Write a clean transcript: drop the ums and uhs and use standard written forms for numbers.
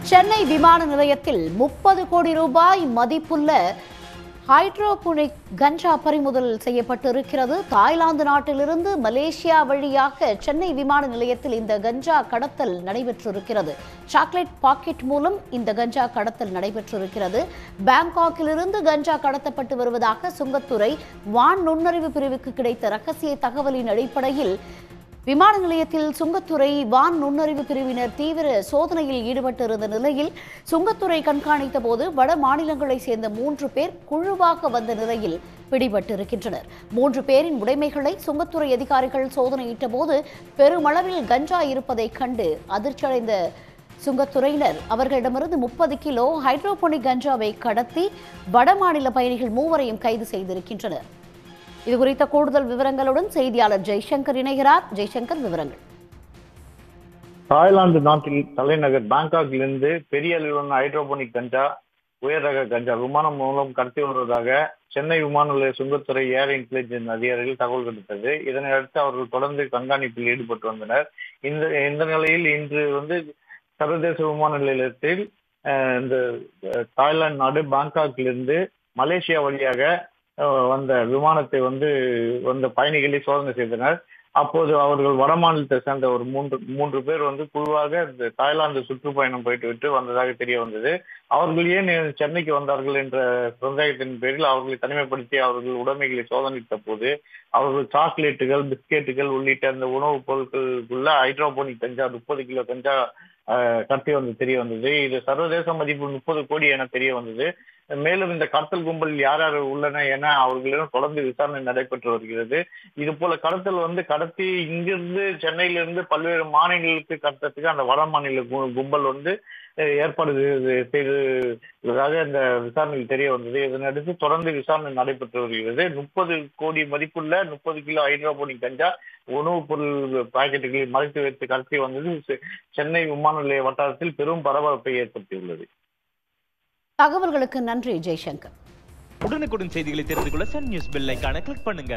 சென்னை விமான நிலையத்தில் 30 கோடி ரூபாய் மதிப்புள்ள ஹைட்ரோபோனிக் கஞ்சா பறிமுதல் செய்யப்பட்டிருக்கிறது. தாய்லாந்து நாட்டிலிருந்து மலேசியா வழியாக சென்னை விமான நிலையத்தில் இந்த கஞ்சா கடத்தல் நடைபெற்றிருக்கிறது. சாக்லேட் பாக்கெட் மூலம் இந்த கஞ்சா கடத்தல் நடைபெற்றிருக்கிறது. பாங்காக்கிலிருந்து கஞ்சா கடத்தப்பட்டு வருவதாக சுங்கத்துறை வான் நுண்ணறிவு பிரிவுக்கு கிடைத்த ரகசிய தகவலின் அடிப்படையில் விமான நிலையத்தில் சுங்கத்துறை வான் நுண்ணறிவு பிரிவினர் தீவிர சோதனையில் ஈடுபட்டிருந்த நிலையில் சுங்கத்துறை கண்காணித்த போது வட மாநிலங்களைச் சேர்ந்த 3 பேர் குழுவாக வந்த நிலையில் பிடிபட்டிருக்கின்றனர். 3 பேரின் உடைமைகளை சுங்கத்துறை அதிகாரிகள் சோதனையிட்ட போது பெருமளவில் கஞ்சா இருப்பதைக் கண்டு அதிர்ச்சியடைந்த சுங்கத்துறையினர் அவர்களிடமிருந்து 30 கிலோ ஹைட்ரோபோனிக் கஞ்சாவை கடத்தி வடமாநில பயணிகள் 3வரையும் கைது செய்திருக்கின்றனர். இதுகுறித்த கூடுதல் விவரங்களுடன் செய்தியாளர் ஜெய்சங்கர் இணைகிறார். ஜெய்சங்கர், விவரங்கள். தாய்லாந்து நாட்டில் தலைநகர் பாங்காக்கிலிருந்து பெரிய அளவிலான ஹைட்ரோபோனிக் கஞ்சா, உயர் ரக கஞ்சா விமானம் மூலம் கடத்தி வருவதாக சென்னை விமான நிலைய சுங்கத்துறை ஏர் இன்டெலிஜென்ஸ் அதிகாரிகள் தகவல் கிடைத்தது. இதனை அடுத்து அவர்கள் தொடர்ந்து கண்காணிப்பில் ஈடுபட்டு வந்தனர். இந்த நிலையில் இன்று சர்வதேச விமான நிலையத்தில் இந்த தாய்லாந்து நாடு பாங்காக்கிலிருந்து மலேசியா வழியாக வந்த விமானத்தை வந்த பயணிகளை சோதனை செய்தனர். அப்போது அவர்கள் வடமாநிலத்தை சேர்ந்த ஒரு மூன்று பேர் குழுவாக தாய்லாந்து சுற்றுப்பயணம் போயிட்டு வந்ததாக தெரிய வந்தது. அவர்கள் ஏன் சென்னைக்கு வந்தார்கள் என்ற சந்தேகத்தின் பேரில் அவர்களை தனிமைப்படுத்தி அவர்கள் உடைமைகளை சோதனைத்த போது அவர்கள் சாக்லேட்டுகள், பிஸ்கெட்டுகள் உள்ளிட்ட அந்த உணவுப் பொருட்களுக்குள்ள ஹைட்ரோபோனிக் கஞ்சா 30 கிலோ கஞ்சா கடத்தி தெரிய வந்தது. இது சர்வதேச மதிப்பு 30 கோடி என தெரிய வந்தது. மேலும் இந்த கடத்தல் கும்பல் யார் யார் உள்ளன என அவர்களிடம் தொடர்ந்து விசாரணை நடைபெற்று வருகிறது. இது போல கடத்தல் கடத்தி இங்கிருந்து சென்னையிலிருந்து பல்வேறு மாநிலங்களுக்கு கடத்தத்துக்கு அந்த வட மாநில கும்பல் ஏற்பாடு செய்ததாக இந்த விசாரணையில் தெரிய வந்தது. இதனடுத்து தொடர்ந்து விசாரணை நடைபெற்று வருகிறது. 30 கோடி மதிப்புள்ள 30 கிலோ ஹைட்ரோபோனிக் கஞ்சா உணவுப் பொருள் பாக்கெட்டுகளில் மறைத்து வைத்து கடத்தி வந்தது சென்னை விமான நிலைய வட்டாரத்தில் பெரும் பரபரப்பை ஏற்படுத்தியுள்ளது. தகவல்களுக்கு நன்றி ஜெய்சங்கர். உடனுக்குடன் செய்திகளை தெரிந்து கொள்ள சன் நியூஸ் பெல் ஐகானை கிளிக் பண்ணுங்க.